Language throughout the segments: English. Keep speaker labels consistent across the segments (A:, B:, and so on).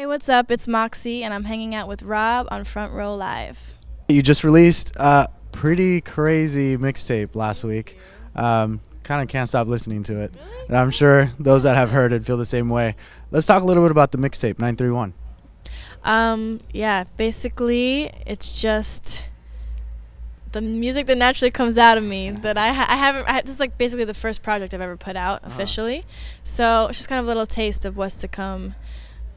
A: what's up? It's Moxie, and I'm hanging out with Rob on Front Row Live.
B: You just released a pretty crazy mixtape last week. Kind of can't stop listening to it.
A: Really?
B: And I'm sure those that have heard it feel the same way. Let's talk a little bit about the mixtape, 931.
A: Yeah, basically, it's just the music that naturally comes out of me that this is like basically the first project I've ever put out officially. So it's just kind of a little taste of what's to come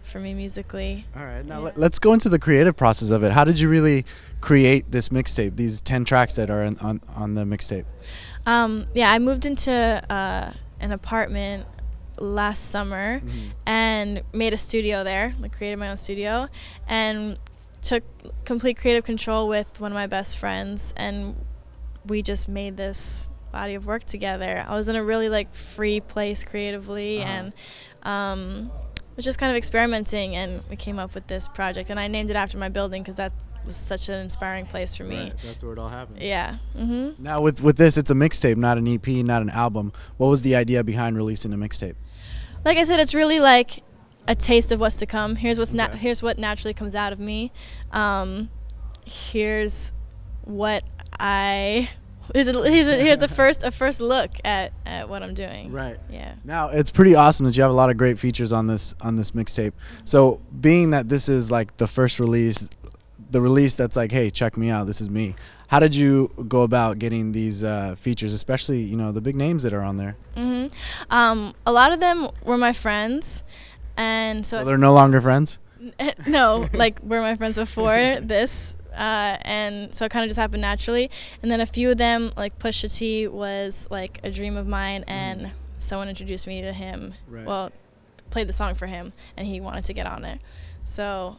A: for me musically.
B: All right, now let's go into the creative process of it. How did you really create this mixtape, these 10 tracks that are on the mixtape?
A: Yeah, I moved into an apartment last summer and made a studio there, like created my own studio, and took complete creative control with one of my best friends, and we just made this body of work together. I was in a really like free place creatively and was just kind of experimenting, and we came up with this project, and I named it after my building because that was such an inspiring place for me.
B: Right, that's where it all happened.
A: Yeah.
B: Now with this, it's a mixtape, not an EP, not an album. What was the idea behind releasing a mixtape?
A: Like I said, it's really like a taste of what's to come. Here's here's what naturally comes out of me. Here's what here's a first look at what I'm doing.
B: Right.
A: Yeah.
B: Now it's pretty awesome that you have a lot of great features on this mixtape. So being that this is like the first release, the release that's like, hey, check me out, this is me. How did you go about getting these features, especially the big names that are on there?
A: A lot of them were my friends, and so
B: they're no longer friends?
A: No, like were my friends before this. And so it kind of just happened naturally, and then a few of them, like Pusha T, was like a dream of mine, and someone introduced me to him.
B: Right.
A: Well, played the song for him, and he wanted to get on it. So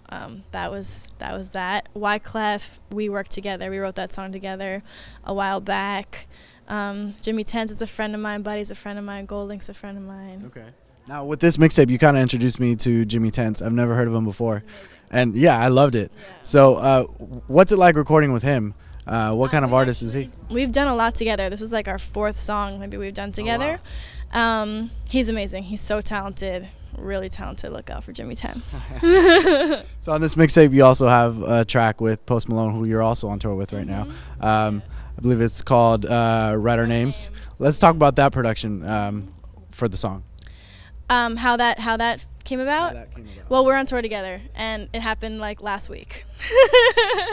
A: that was that. Wyclef, we worked together. We wrote that song together a while back. Jimmy Tense is a friend of mine. Buddy's a friend of mine. Goldlink's a friend of mine.
B: Okay. Now with this mixtape, you kind of introduced me to Jimmy Tense. I've never heard of him before. And yeah, I loved it. Yeah. So what's it like recording with him? What kind of artist is he?
A: We've done a lot together. This was like our 4th song maybe we've done together. Oh, wow. He's amazing. He's so talented. Really talented. Look out for Jimmy Tense.
B: So on this mixtape, you also have a track with Post Malone, who you're also on tour with right now. I believe it's called Write Our Names. Let's talk about that production for the song.
A: How that came about? Well, we're on tour together, and it happened like last week.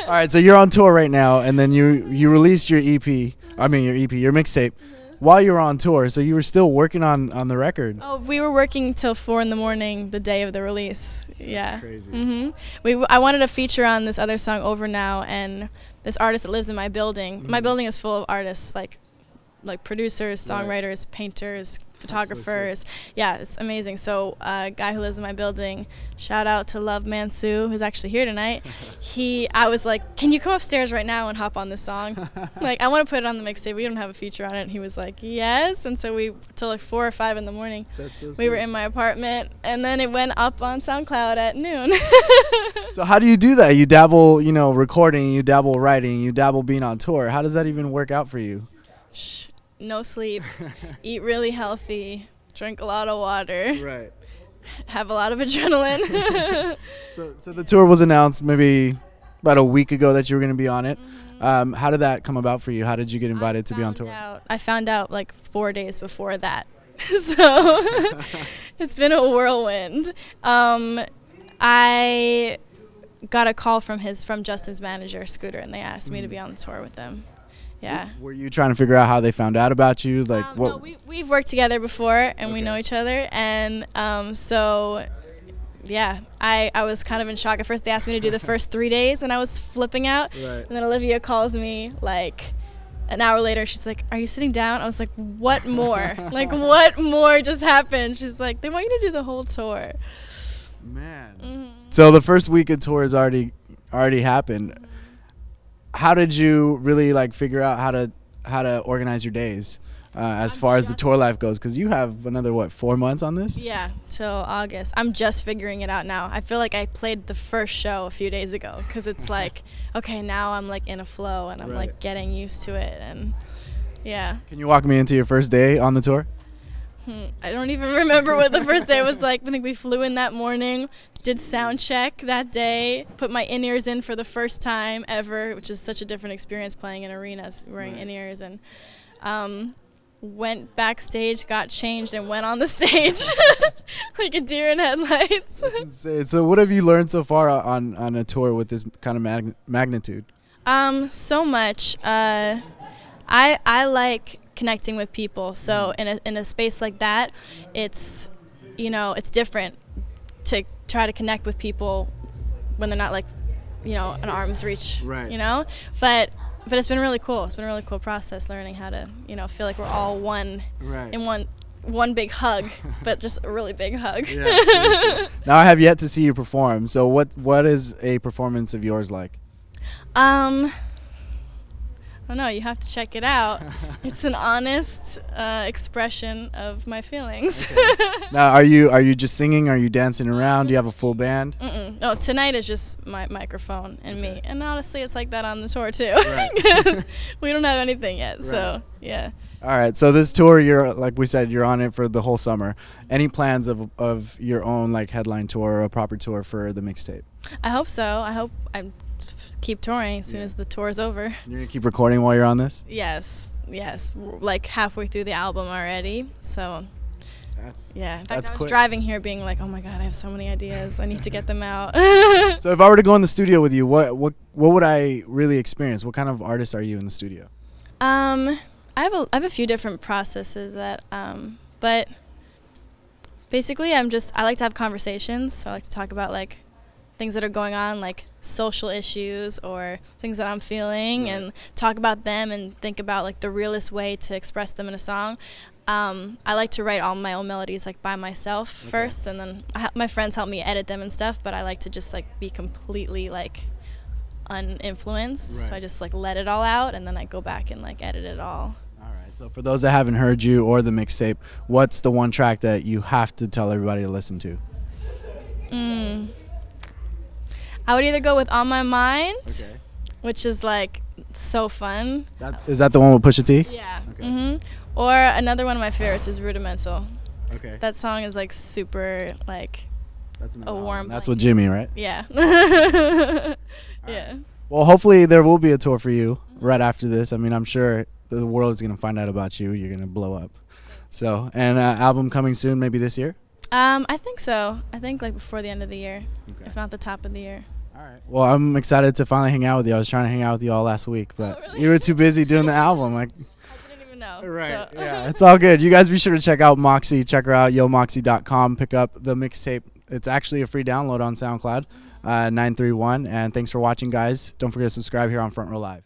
B: All right, so you're on tour right now, and then you released your EP. I mean your mixtape. While you were on tour, so you were still working on the record.
A: Oh, we were working till 4 in the morning the day of the release. Yeah.
B: That's crazy.
A: I wanted a feature on this other song, Over Now, and this artist that lives in my building. My building is full of artists, like producers, songwriters, painters, photographers. Yeah, it's amazing. So a guy who lives in my building, shout out to Love Mansu, who's actually here tonight. I was like, can you come upstairs right now and hop on this song? Like, I want to put it on the mixtape. We don't have a feature on it. And he was like, yes. And so we, till like 4 or 5 in the morning, we were in my apartment, and then it went up on SoundCloud at noon.
B: So how do you do that? You dabble, recording, you dabble writing, you dabble being on tour. How does that even work out for you?
A: No sleep, eat really healthy, drink a lot of water,
B: right?
A: Have a lot of adrenaline.
B: So the tour was announced maybe about a week ago that you were going to be on it. How did that come about for you? How did you get invited to be on tour?
A: I found out like 4 days before that, so it's been a whirlwind. I got a call from Justin's manager, Scooter, and they asked me to be on the tour with them. Yeah. Were
B: you trying to figure out how they found out about you? Like what?
A: No, we've worked together before, and we know each other, and so yeah, I was kind of in shock at first. They asked me to do the first 3 days, and I was flipping out. Right. And then Olivia calls me like an hour later. She's like, "Are you sitting down?" I was like, "What more? Like what more just happened?" She's like, "They want you to do the whole tour."
B: Man. So the first week of tour has already happened. How did you really like figure out how to organize your days as far as the tour life goes? Because you have another 4 months on this?
A: Yeah, till August. I'm just figuring it out now. I feel like I played the first show a few days ago because it's like, okay, now I'm like in a flow and I'm like getting used to it, and yeah.
B: Can you walk me into your first day on the tour?
A: I don't even remember what the first day was like. I think we flew in that morning, did sound check that day, put my in-ears in for the first time ever, which is such a different experience playing in arenas wearing in-ears, and went backstage, got changed, and went on the stage like a deer in headlights.
B: So what have you learned so far on a tour with this kind of magnitude?
A: So much. I like connecting with people, so in a space like that, it's, you know, it's different to try to connect with people when they're not, like, you know, an arm's reach,
B: right.
A: You know, but it's been really cool. It's been a really cool process learning how to, you know, feel like we're all one,
B: right.
A: in one big hug, but just a really big hug.
B: Yeah, now I have yet to see you perform, so what is a performance of yours like?
A: I don't know, you have to check it out. It's an honest expression of my feelings.
B: Okay. Now, are you just singing? Are you dancing around? Do you have a full band?
A: No, tonight is just my microphone and me. And honestly, it's like that on the tour too.
B: Right.
A: We don't have anything yet,
B: right.
A: So yeah.
B: All right, so this tour, you're, like we said, you're on it for the whole summer. Any plans of your own, like, headline tour or a proper tour for the mixtape?
A: I hope so. I hope I keep touring as soon as the tour's over.
B: You're gonna keep recording while you're on this?
A: Yes. We're like halfway through the album already, so yeah. In fact, I was driving here being like, oh my god, I have so many ideas. I need to get them out.
B: So if I were to go in the studio with you, what would I really experience? What kind of artist are you in the studio?
A: I have a few different processes that but basically I like to have conversations, so I like to talk about, like, things that are going on, like social issues or things that I'm feeling, right. And talk about them and think about, like, the realest way to express them in a song. I like to write all my own melodies, like, by myself first, and then my friends help me edit them and stuff, but I like to just, like, be completely, like, uninfluenced, right. So I just, like, let it all out, and then I go back and, like, edit it all.
B: So for those that haven't heard you or the mixtape, what's the one track that you have to tell everybody to listen to?
A: I would either go with On My Mind, which is, like, so fun.
B: Is that the one with Pusha T?
A: Yeah. Okay. Or another one of my favorites is Rudimental.
B: Okay.
A: That song is, like, super, like, a warm.
B: That's with Jimmy, right?
A: Yeah.
B: Yeah. Right. Well, hopefully there will be a tour for you right after this. I mean, I'm sure the world is going to find out about you. You're going to blow up. So, and album coming soon, maybe this year?
A: I think so. I think, like, before the end of the year, if not the top of the year.
B: All right. Well, I'm excited to finally hang out with you. I was trying to hang out with you all last week, but
A: really?
B: You were too busy doing the album. I
A: didn't even know.
B: Right. So. Yeah, it's all good. You guys be sure to check out Moxie. Check her out, yomoxie.com. Pick up the mixtape. It's actually a free download on SoundCloud, 931. And thanks for watching, guys. Don't forget to subscribe here on Front Row Live.